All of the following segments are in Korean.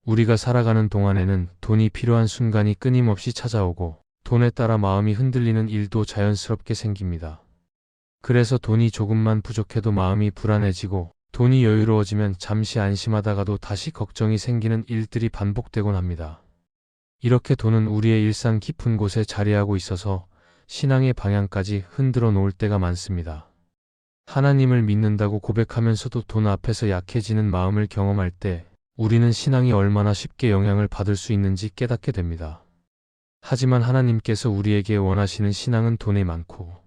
우리가 살아가는 동안에는 돈이 필요한 순간이 끊임없이 찾아오고 돈에 따라 마음이 흔들리는 일도 자연스럽게 생깁니다. 그래서 돈이 조금만 부족해도 마음이 불안해지고 돈이 여유로워지면 잠시 안심하다가도 다시 걱정이 생기는 일들이 반복되곤 합니다. 이렇게 돈은 우리의 일상 깊은 곳에 자리하고 있어서 신앙의 방향까지 흔들어 놓을 때가 많습니다. 하나님을 믿는다고 고백하면서도 돈 앞에서 약해지는 마음을 경험할 때 우리는 신앙이 얼마나 쉽게 영향을 받을 수 있는지 깨닫게 됩니다. 하지만 하나님께서 우리에게 원하시는 신앙은 돈에 많고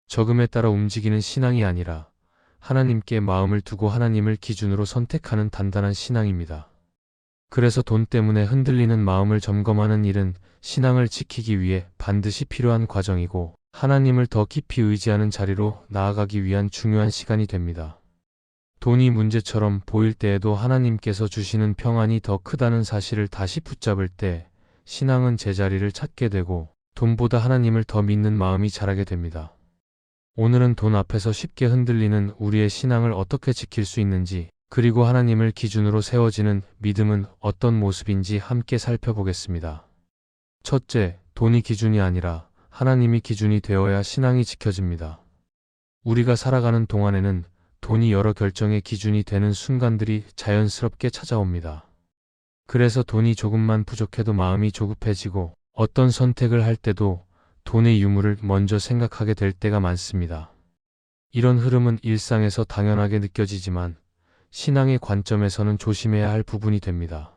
적음에 따라 움직이는 신앙이 아니라 하나님께 마음을 두고 하나님을 기준으로 선택하는 단단한 신앙입니다. 그래서 돈 때문에 흔들리는 마음을 점검하는 일은 신앙을 지키기 위해 반드시 필요한 과정이고 하나님을 더 깊이 의지하는 자리로 나아가기 위한 중요한 시간이 됩니다. 돈이 문제처럼 보일 때에도 하나님께서 주시는 평안이 더 크다는 사실을 다시 붙잡을 때 신앙은 제자리를 찾게 되고 돈보다 하나님을 더 믿는 마음이 자라게 됩니다. 오늘은 돈 앞에서 쉽게 흔들리는 우리의 신앙을 어떻게 지킬 수 있는지, 그리고 하나님을 기준으로 세워지는 믿음은 어떤 모습인지 함께 살펴보겠습니다. 첫째, 돈이 기준이 아니라 하나님이 기준이 되어야 신앙이 지켜집니다. 우리가 살아가는 동안에는 돈이 여러 결정의 기준이 되는 순간들이 자연스럽게 찾아옵니다. 그래서 돈이 조금만 부족해도 마음이 조급해지고 어떤 선택을 할 때도 돈의 유무를 먼저 생각하게 될 때가 많습니다. 이런 흐름은 일상에서 당연하게 느껴지지만 신앙의 관점에서는 조심해야 할 부분이 됩니다.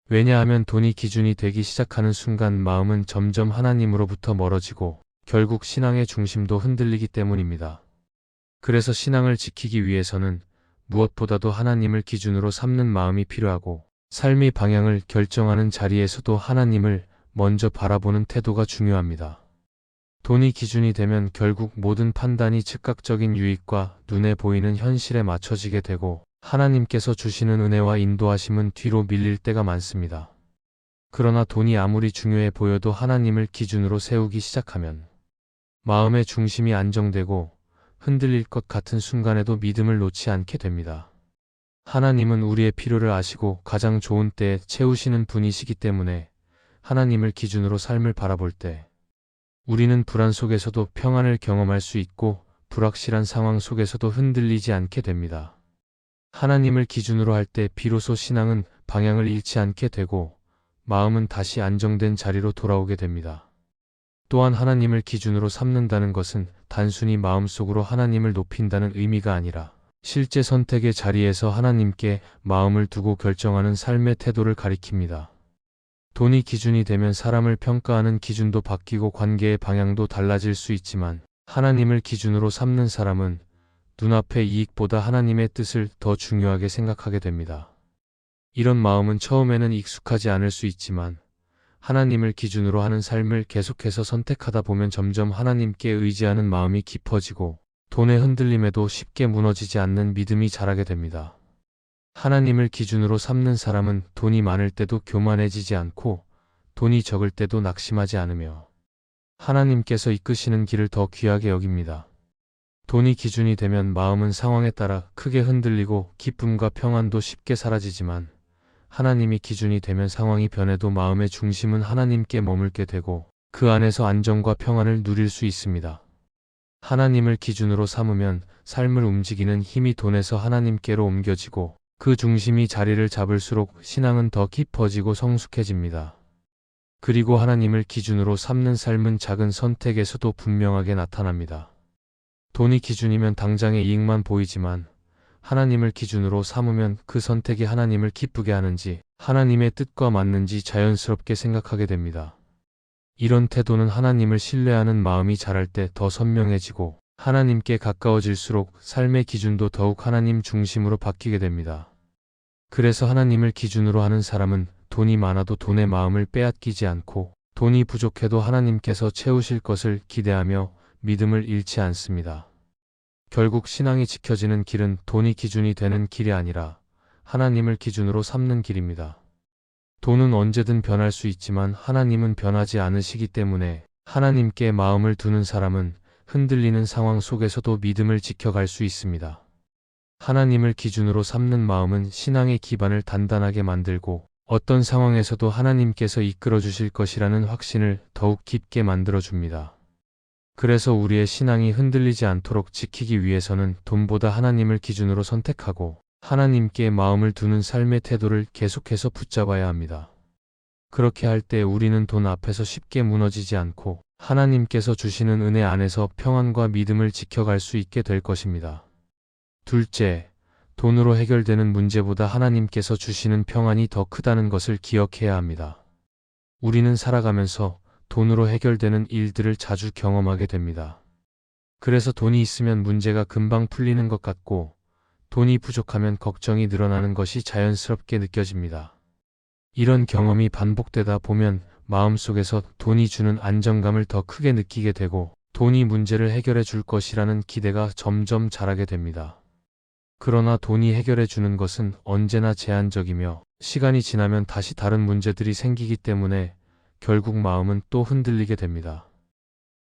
왜냐하면 돈이 기준이 되기 시작하는 순간 마음은 점점 하나님으로부터 멀어지고 결국 신앙의 중심도 흔들리기 때문입니다. 그래서 신앙을 지키기 위해서는 무엇보다도 하나님을 기준으로 삼는 마음이 필요하고 삶의 방향을 결정하는 자리에서도 하나님을 먼저 바라보는 태도가 중요합니다. 돈이 기준이 되면 결국 모든 판단이 즉각적인 유익과 눈에 보이는 현실에 맞춰지게 되고 하나님께서 주시는 은혜와 인도하심은 뒤로 밀릴 때가 많습니다. 그러나 돈이 아무리 중요해 보여도 하나님을 기준으로 세우기 시작하면 마음의 중심이 안정되고 흔들릴 것 같은 순간에도 믿음을 놓지 않게 됩니다. 하나님은 우리의 필요를 아시고 가장 좋은 때에 채우시는 분이시기 때문에 하나님을 기준으로 삶을 바라볼 때 우리는 불안 속에서도 평안을 경험할 수 있고 불확실한 상황 속에서도 흔들리지 않게 됩니다. 하나님을 기준으로 할 때 비로소 신앙은 방향을 잃지 않게 되고 마음은 다시 안정된 자리로 돌아오게 됩니다. 또한 하나님을 기준으로 삼는다는 것은 단순히 마음속으로 하나님을 높인다는 의미가 아니라 실제 선택의 자리에서 하나님께 마음을 두고 결정하는 삶의 태도를 가리킵니다. 돈이 기준이 되면 사람을 평가하는 기준도 바뀌고 관계의 방향도 달라질 수 있지만 하나님을 기준으로 삼는 사람은 눈앞의 이익보다 하나님의 뜻을 더 중요하게 생각하게 됩니다. 이런 마음은 처음에는 익숙하지 않을 수 있지만 하나님을 기준으로 하는 삶을 계속해서 선택하다 보면 점점 하나님께 의지하는 마음이 깊어지고 돈의 흔들림에도 쉽게 무너지지 않는 믿음이 자라게 됩니다. 하나님을 기준으로 삼는 사람은 돈이 많을 때도 교만해지지 않고 돈이 적을 때도 낙심하지 않으며 하나님께서 이끄시는 길을 더 귀하게 여깁니다. 돈이 기준이 되면 마음은 상황에 따라 크게 흔들리고 기쁨과 평안도 쉽게 사라지지만 하나님이 기준이 되면 상황이 변해도 마음의 중심은 하나님께 머물게 되고 그 안에서 안정과 평안을 누릴 수 있습니다. 하나님을 기준으로 삼으면 삶을 움직이는 힘이 돈에서 하나님께로 옮겨지고 그 중심이 자리를 잡을수록 신앙은 더 깊어지고 성숙해집니다. 그리고 하나님을 기준으로 삼는 삶은 작은 선택에서도 분명하게 나타납니다. 돈이 기준이면 당장의 이익만 보이지만 하나님을 기준으로 삼으면 그 선택이 하나님을 기쁘게 하는지 하나님의 뜻과 맞는지 자연스럽게 생각하게 됩니다. 이런 태도는 하나님을 신뢰하는 마음이 자랄 때 더 선명해지고 하나님께 가까워질수록 삶의 기준도 더욱 하나님 중심으로 바뀌게 됩니다. 그래서 하나님을 기준으로 하는 사람은 돈이 많아도 돈의 마음을 빼앗기지 않고 돈이 부족해도 하나님께서 채우실 것을 기대하며 믿음을 잃지 않습니다. 결국 신앙이 지켜지는 길은 돈이 기준이 되는 길이 아니라 하나님을 기준으로 삼는 길입니다. 돈은 언제든 변할 수 있지만 하나님은 변하지 않으시기 때문에 하나님께 마음을 두는 사람은 흔들리는 상황 속에서도 믿음을 지켜갈 수 있습니다. 하나님을 기준으로 삼는 마음은 신앙의 기반을 단단하게 만들고 어떤 상황에서도 하나님께서 이끌어 주실 것이라는 확신을 더욱 깊게 만들어 줍니다. 그래서 우리의 신앙이 흔들리지 않도록 지키기 위해서는 돈보다 하나님을 기준으로 선택하고 하나님께 마음을 두는 삶의 태도를 계속해서 붙잡아야 합니다. 그렇게 할 때 우리는 돈 앞에서 쉽게 무너지지 않고 하나님께서 주시는 은혜 안에서 평안과 믿음을 지켜갈 수 있게 될 것입니다. 둘째, 돈으로 해결되는 문제보다 하나님께서 주시는 평안이 더 크다는 것을 기억해야 합니다. 우리는 살아가면서 돈으로 해결되는 일들을 자주 경험하게 됩니다. 그래서 돈이 있으면 문제가 금방 풀리는 것 같고 돈이 부족하면 걱정이 늘어나는 것이 자연스럽게 느껴집니다. 이런 경험이 반복되다 보면 마음속에서 돈이 주는 안정감을 더 크게 느끼게 되고 돈이 문제를 해결해 줄 것이라는 기대가 점점 자라게 됩니다. 그러나 돈이 해결해 주는 것은 언제나 제한적이며 시간이 지나면 다시 다른 문제들이 생기기 때문에 결국 마음은 또 흔들리게 됩니다.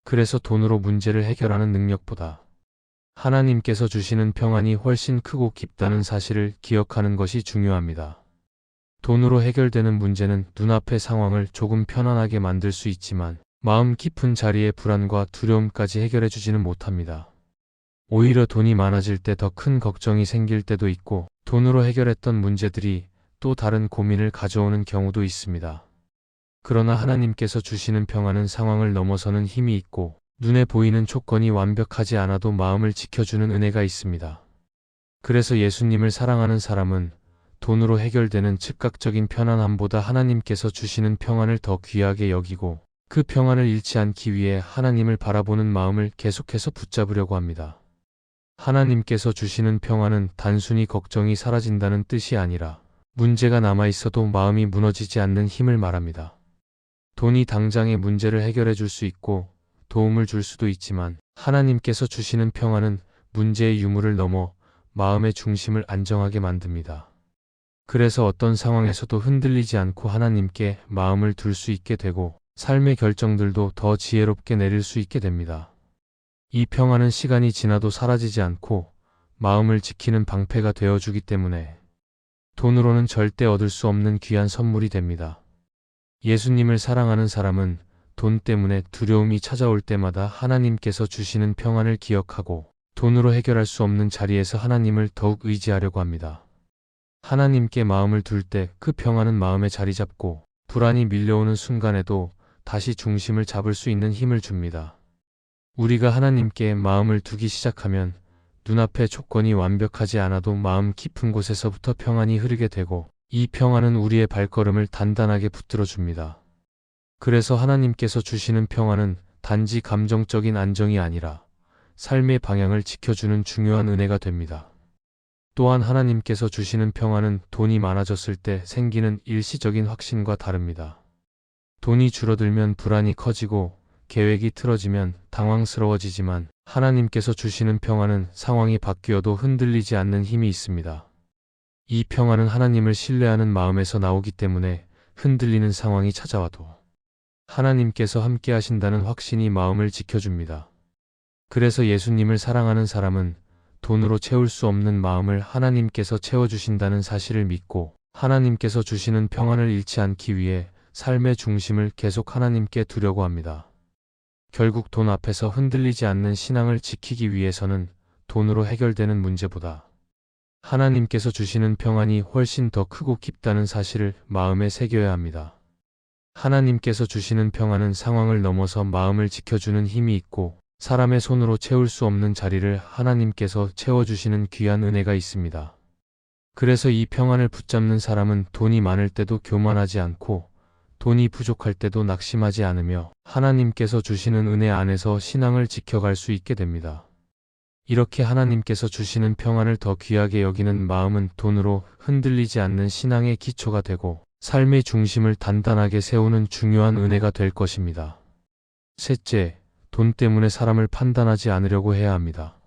그래서 돈으로 문제를 해결하는 능력보다 하나님께서 주시는 평안이 훨씬 크고 깊다는 사실을 기억하는 것이 중요합니다. 돈으로 해결되는 문제는 눈앞의 상황을 조금 편안하게 만들 수 있지만 마음 깊은 자리의 불안과 두려움까지 해결해 주지는 못합니다. 오히려 돈이 많아질 때 더 큰 걱정이 생길 때도 있고 돈으로 해결했던 문제들이 또 다른 고민을 가져오는 경우도 있습니다. 그러나 하나님께서 주시는 평안은 상황을 넘어서는 힘이 있고 눈에 보이는 조건이 완벽하지 않아도 마음을 지켜주는 은혜가 있습니다. 그래서 예수님을 사랑하는 사람은 돈으로 해결되는 즉각적인 편안함보다 하나님께서 주시는 평안을 더 귀하게 여기고 그 평안을 잃지 않기 위해 하나님을 바라보는 마음을 계속해서 붙잡으려고 합니다. 하나님께서 주시는 평안은 단순히 걱정이 사라진다는 뜻이 아니라 문제가 남아있어도 마음이 무너지지 않는 힘을 말합니다. 돈이 당장의 문제를 해결해 줄 수 있고 도움을 줄 수도 있지만 하나님께서 주시는 평안은 문제의 유무를 넘어 마음의 중심을 안정하게 만듭니다. 그래서 어떤 상황에서도 흔들리지 않고 하나님께 마음을 둘 수 있게 되고 삶의 결정들도 더 지혜롭게 내릴 수 있게 됩니다. 이 평안은 시간이 지나도 사라지지 않고 마음을 지키는 방패가 되어주기 때문에 돈으로는 절대 얻을 수 없는 귀한 선물이 됩니다. 예수님을 사랑하는 사람은 돈 때문에 두려움이 찾아올 때마다 하나님께서 주시는 평안을 기억하고 돈으로 해결할 수 없는 자리에서 하나님을 더욱 의지하려고 합니다. 하나님께 마음을 둘 때 그 평안은 마음에 자리 잡고 불안이 밀려오는 순간에도 다시 중심을 잡을 수 있는 힘을 줍니다. 우리가 하나님께 마음을 두기 시작하면 눈앞의 조건이 완벽하지 않아도 마음 깊은 곳에서부터 평안이 흐르게 되고 이 평안은 우리의 발걸음을 단단하게 붙들어 줍니다. 그래서 하나님께서 주시는 평안은 단지 감정적인 안정이 아니라 삶의 방향을 지켜주는 중요한 은혜가 됩니다. 또한 하나님께서 주시는 평안은 돈이 많아졌을 때 생기는 일시적인 확신과 다릅니다. 돈이 줄어들면 불안이 커지고 계획이 틀어지면 당황스러워지지만 하나님께서 주시는 평안은 상황이 바뀌어도 흔들리지 않는 힘이 있습니다. 이 평안은 하나님을 신뢰하는 마음에서 나오기 때문에 흔들리는 상황이 찾아와도 하나님께서 함께 하신다는 확신이 마음을 지켜줍니다. 그래서 예수님을 사랑하는 사람은 돈으로 채울 수 없는 마음을 하나님께서 채워주신다는 사실을 믿고 하나님께서 주시는 평안을 잃지 않기 위해 삶의 중심을 계속 하나님께 두려고 합니다. 결국 돈 앞에서 흔들리지 않는 신앙을 지키기 위해서는 돈으로 해결되는 문제보다 하나님께서 주시는 평안이 훨씬 더 크고 깊다는 사실을 마음에 새겨야 합니다. 하나님께서 주시는 평안은 상황을 넘어서 마음을 지켜주는 힘이 있고 사람의 손으로 채울 수 없는 자리를 하나님께서 채워주시는 귀한 은혜가 있습니다. 그래서 이 평안을 붙잡는 사람은 돈이 많을 때도 교만하지 않고 돈이 부족할 때도 낙심하지 않으며 하나님께서 주시는 은혜 안에서 신앙을 지켜갈 수 있게 됩니다. 이렇게 하나님께서 주시는 평안을 더 귀하게 여기는 마음은 돈으로 흔들리지 않는 신앙의 기초가 되고 삶의 중심을 단단하게 세우는 중요한 은혜가 될 것입니다. 셋째, 돈 때문에 사람을 판단하지 않으려고 해야 합니다.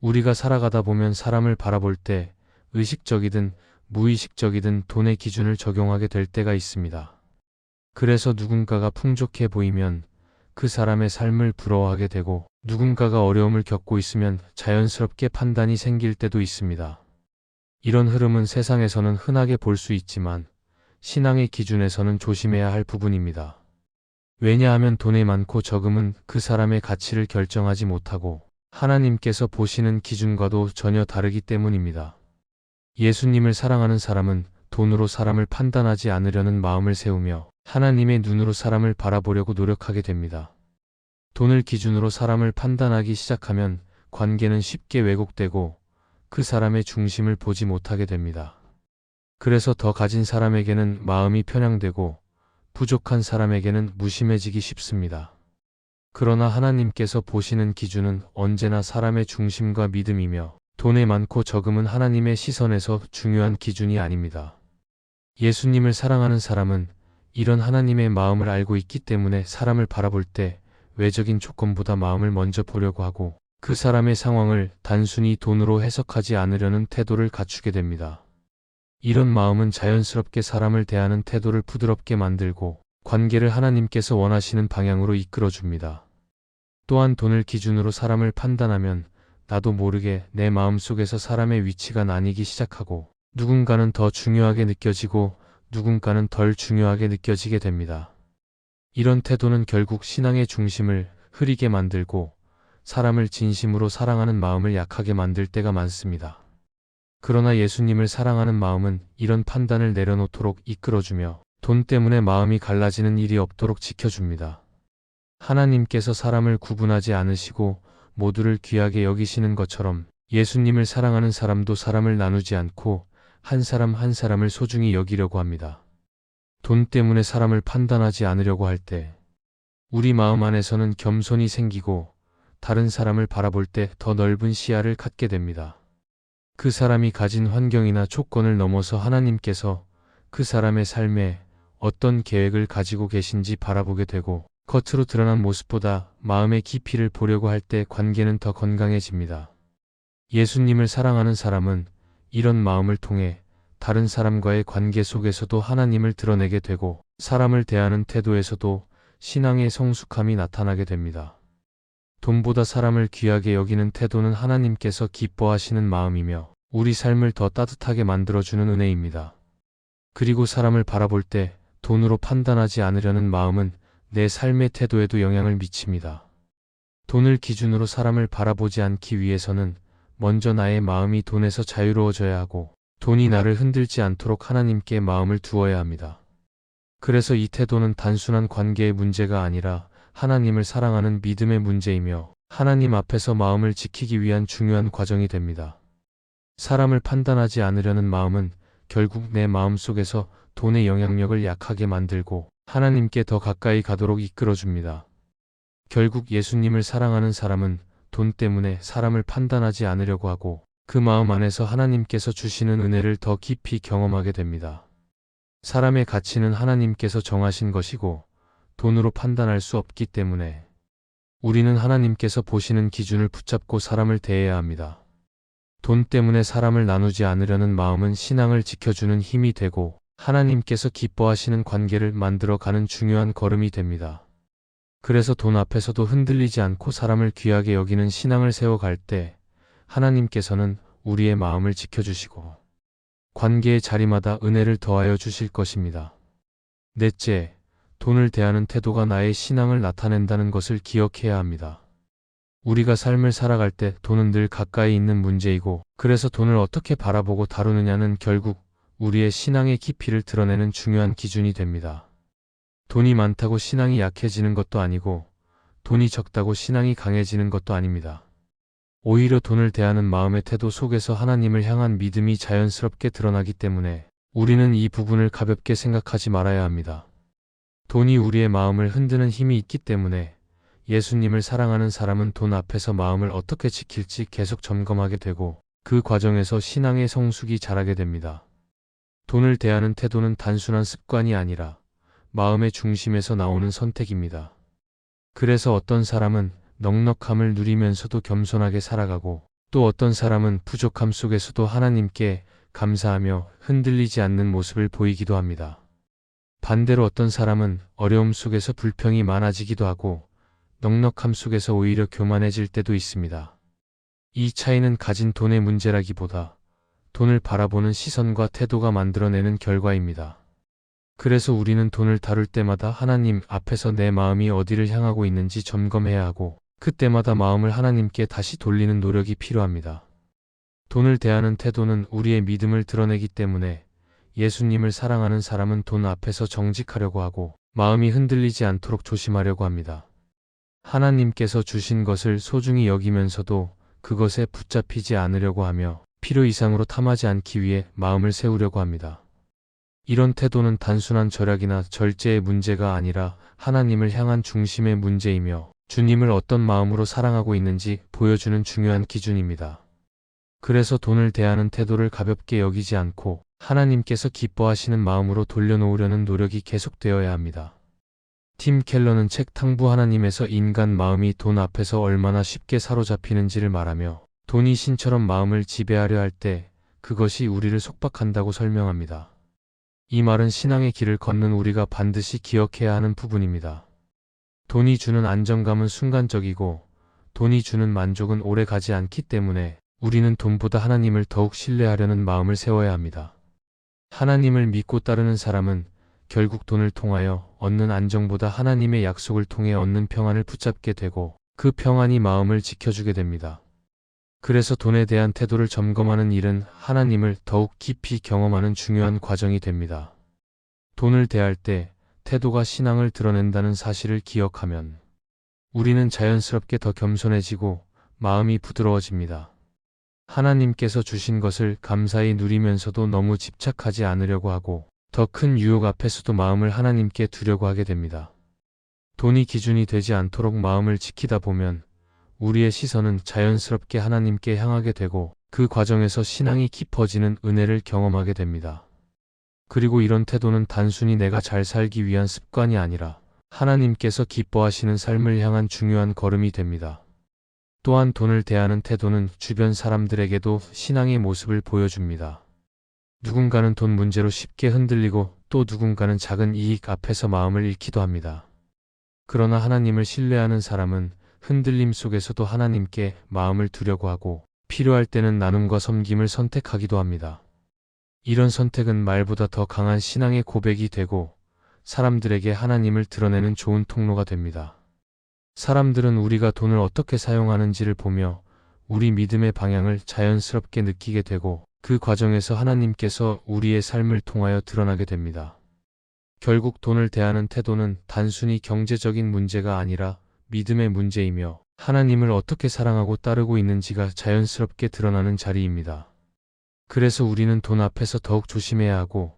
우리가 살아가다 보면 사람을 바라볼 때 의식적이든 무의식적이든 돈의 기준을 적용하게 될 때가 있습니다. 그래서 누군가가 풍족해 보이면 그 사람의 삶을 부러워하게 되고 누군가가 어려움을 겪고 있으면 자연스럽게 판단이 생길 때도 있습니다. 이런 흐름은 세상에서는 흔하게 볼 수 있지만 신앙의 기준에서는 조심해야 할 부분입니다. 왜냐하면 돈의 많고 적음은 그 사람의 가치를 결정하지 못하고 하나님께서 보시는 기준과도 전혀 다르기 때문입니다. 예수님을 사랑하는 사람은 돈으로 사람을 판단하지 않으려는 마음을 세우며 하나님의 눈으로 사람을 바라보려고 노력하게 됩니다. 돈을 기준으로 사람을 판단하기 시작하면 관계는 쉽게 왜곡되고 그 사람의 중심을 보지 못하게 됩니다. 그래서 더 가진 사람에게는 마음이 편향되고 부족한 사람에게는 무심해지기 쉽습니다. 그러나 하나님께서 보시는 기준은 언제나 사람의 중심과 믿음이며 돈의 많고 적음은 하나님의 시선에서 중요한 기준이 아닙니다. 예수님을 사랑하는 사람은 이런 하나님의 마음을 알고 있기 때문에 사람을 바라볼 때 외적인 조건보다 마음을 먼저 보려고 하고 그 사람의 상황을 단순히 돈으로 해석하지 않으려는 태도를 갖추게 됩니다. 이런 마음은 자연스럽게 사람을 대하는 태도를 부드럽게 만들고 관계를 하나님께서 원하시는 방향으로 이끌어줍니다. 또한 돈을 기준으로 사람을 판단하면 나도 모르게 내 마음속에서 사람의 위치가 나뉘기 시작하고 누군가는 더 중요하게 느껴지고 누군가는 덜 중요하게 느껴지게 됩니다. 이런 태도는 결국 신앙의 중심을 흐리게 만들고 사람을 진심으로 사랑하는 마음을 약하게 만들 때가 많습니다. 그러나 예수님을 사랑하는 마음은 이런 판단을 내려놓도록 이끌어주며 돈 때문에 마음이 갈라지는 일이 없도록 지켜줍니다. 하나님께서 사람을 구분하지 않으시고 모두를 귀하게 여기시는 것처럼 예수님을 사랑하는 사람도 사람을 나누지 않고 한 사람 한 사람을 소중히 여기려고 합니다. 돈 때문에 사람을 판단하지 않으려고 할 때 우리 마음 안에서는 겸손이 생기고 다른 사람을 바라볼 때 더 넓은 시야를 갖게 됩니다. 그 사람이 가진 환경이나 조건을 넘어서 하나님께서 그 사람의 삶에 어떤 계획을 가지고 계신지 바라보게 되고 겉으로 드러난 모습보다 마음의 깊이를 보려고 할 때 관계는 더 건강해집니다. 예수님을 사랑하는 사람은 이런 마음을 통해 다른 사람과의 관계 속에서도 하나님을 드러내게 되고 사람을 대하는 태도에서도 신앙의 성숙함이 나타나게 됩니다. 돈보다 사람을 귀하게 여기는 태도는 하나님께서 기뻐하시는 마음이며 우리 삶을 더 따뜻하게 만들어주는 은혜입니다. 그리고 사람을 바라볼 때 돈으로 판단하지 않으려는 마음은 내 삶의 태도에도 영향을 미칩니다. 돈을 기준으로 사람을 바라보지 않기 위해서는 먼저 나의 마음이 돈에서 자유로워져야 하고 돈이 나를 흔들지 않도록 하나님께 마음을 두어야 합니다. 그래서 이 태도는 단순한 관계의 문제가 아니라 하나님을 사랑하는 믿음의 문제이며 하나님 앞에서 마음을 지키기 위한 중요한 과정이 됩니다. 사람을 판단하지 않으려는 마음은 결국 내 마음 속에서 돈의 영향력을 약하게 만들고 하나님께 더 가까이 가도록 이끌어줍니다. 결국 예수님을 사랑하는 사람은 돈 때문에 사람을 판단하지 않으려고 하고 그 마음 안에서 하나님께서 주시는 은혜를 더 깊이 경험하게 됩니다. 사람의 가치는 하나님께서 정하신 것이고 돈으로 판단할 수 없기 때문에 우리는 하나님께서 보시는 기준을 붙잡고 사람을 대해야 합니다. 돈 때문에 사람을 나누지 않으려는 마음은 신앙을 지켜주는 힘이 되고 하나님께서 기뻐하시는 관계를 만들어가는 중요한 걸음이 됩니다. 그래서 돈 앞에서도 흔들리지 않고 사람을 귀하게 여기는 신앙을 세워갈 때 하나님께서는 우리의 마음을 지켜주시고 관계의 자리마다 은혜를 더하여 주실 것입니다. 넷째, 돈을 대하는 태도가 나의 신앙을 나타낸다는 것을 기억해야 합니다. 우리가 삶을 살아갈 때 돈은 늘 가까이 있는 문제이고 그래서 돈을 어떻게 바라보고 다루느냐는 결국 우리의 신앙의 깊이를 드러내는 중요한 기준이 됩니다. 돈이 많다고 신앙이 약해지는 것도 아니고 돈이 적다고 신앙이 강해지는 것도 아닙니다. 오히려 돈을 대하는 마음의 태도 속에서 하나님을 향한 믿음이 자연스럽게 드러나기 때문에 우리는 이 부분을 가볍게 생각하지 말아야 합니다. 돈이 우리의 마음을 흔드는 힘이 있기 때문에 예수님을 사랑하는 사람은 돈 앞에서 마음을 어떻게 지킬지 계속 점검하게 되고 그 과정에서 신앙의 성숙이 자라게 됩니다. 돈을 대하는 태도는 단순한 습관이 아니라 마음의 중심에서 나오는 선택입니다. 그래서 어떤 사람은 넉넉함을 누리면서도 겸손하게 살아가고 또 어떤 사람은 부족함 속에서도 하나님께 감사하며 흔들리지 않는 모습을 보이기도 합니다. 반대로 어떤 사람은 어려움 속에서 불평이 많아지기도 하고 넉넉함 속에서 오히려 교만해질 때도 있습니다. 이 차이는 가진 돈의 문제라기보다 돈을 바라보는 시선과 태도가 만들어내는 결과입니다. 그래서 우리는 돈을 다룰 때마다 하나님 앞에서 내 마음이 어디를 향하고 있는지 점검해야 하고 그때마다 마음을 하나님께 다시 돌리는 노력이 필요합니다. 돈을 대하는 태도는 우리의 믿음을 드러내기 때문에 예수님을 사랑하는 사람은 돈 앞에서 정직하려고 하고 마음이 흔들리지 않도록 조심하려고 합니다. 하나님께서 주신 것을 소중히 여기면서도 그것에 붙잡히지 않으려고 하며 필요 이상으로 탐하지 않기 위해 마음을 세우려고 합니다. 이런 태도는 단순한 절약이나 절제의 문제가 아니라 하나님을 향한 중심의 문제이며 주님을 어떤 마음으로 사랑하고 있는지 보여주는 중요한 기준입니다. 그래서 돈을 대하는 태도를 가볍게 여기지 않고 하나님께서 기뻐하시는 마음으로 돌려놓으려는 노력이 계속되어야 합니다. 팀 켈러는 책 탕부 하나님에서 인간 마음이 돈 앞에서 얼마나 쉽게 사로잡히는지를 말하며 돈이 신처럼 마음을 지배하려 할 때 그것이 우리를 속박한다고 설명합니다. 이 말은 신앙의 길을 걷는 우리가 반드시 기억해야 하는 부분입니다. 돈이 주는 안정감은 순간적이고 돈이 주는 만족은 오래 가지 않기 때문에 우리는 돈보다 하나님을 더욱 신뢰하려는 마음을 세워야 합니다. 하나님을 믿고 따르는 사람은 결국 돈을 통하여 얻는 안정보다 하나님의 약속을 통해 얻는 평안을 붙잡게 되고 그 평안이 마음을 지켜주게 됩니다. 그래서 돈에 대한 태도를 점검하는 일은 하나님을 더욱 깊이 경험하는 중요한 과정이 됩니다. 돈을 대할 때 태도가 신앙을 드러낸다는 사실을 기억하면 우리는 자연스럽게 더 겸손해지고 마음이 부드러워집니다. 하나님께서 주신 것을 감사히 누리면서도 너무 집착하지 않으려고 하고 더 큰 유혹 앞에서도 마음을 하나님께 두려고 하게 됩니다. 돈이 기준이 되지 않도록 마음을 지키다 보면 우리의 시선은 자연스럽게 하나님께 향하게 되고 그 과정에서 신앙이 깊어지는 은혜를 경험하게 됩니다. 그리고 이런 태도는 단순히 내가 잘 살기 위한 습관이 아니라 하나님께서 기뻐하시는 삶을 향한 중요한 걸음이 됩니다. 또한 돈을 대하는 태도는 주변 사람들에게도 신앙의 모습을 보여줍니다. 누군가는 돈 문제로 쉽게 흔들리고 또 누군가는 작은 이익 앞에서 마음을 잃기도 합니다. 그러나 하나님을 신뢰하는 사람은 흔들림 속에서도 하나님께 마음을 두려고 하고 필요할 때는 나눔과 섬김을 선택하기도 합니다. 이런 선택은 말보다 더 강한 신앙의 고백이 되고 사람들에게 하나님을 드러내는 좋은 통로가 됩니다. 사람들은 우리가 돈을 어떻게 사용하는지를 보며 우리 믿음의 방향을 자연스럽게 느끼게 되고 그 과정에서 하나님께서 우리의 삶을 통하여 드러나게 됩니다. 결국 돈을 대하는 태도는 단순히 경제적인 문제가 아니라 믿음의 문제이며 하나님을 어떻게 사랑하고 따르고 있는지가 자연스럽게 드러나는 자리입니다. 그래서 우리는 돈 앞에서 더욱 조심해야 하고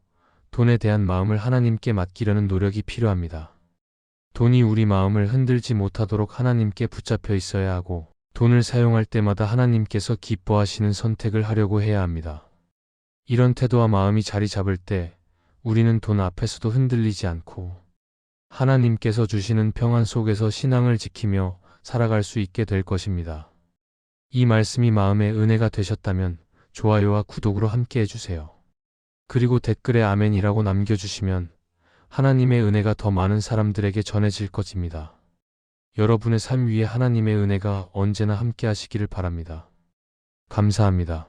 돈에 대한 마음을 하나님께 맡기려는 노력이 필요합니다. 돈이 우리 마음을 흔들지 못하도록 하나님께 붙잡혀 있어야 하고 돈을 사용할 때마다 하나님께서 기뻐하시는 선택을 하려고 해야 합니다. 이런 태도와 마음이 자리 잡을 때 우리는 돈 앞에서도 흔들리지 않고 하나님께서 주시는 평안 속에서 신앙을 지키며 살아갈 수 있게 될 것입니다. 이 말씀이 마음의 은혜가 되셨다면 좋아요와 구독으로 함께 해주세요. 그리고 댓글에 아멘이라고 남겨주시면 하나님의 은혜가 더 많은 사람들에게 전해질 것입니다. 여러분의 삶 위에 하나님의 은혜가 언제나 함께 하시기를 바랍니다. 감사합니다.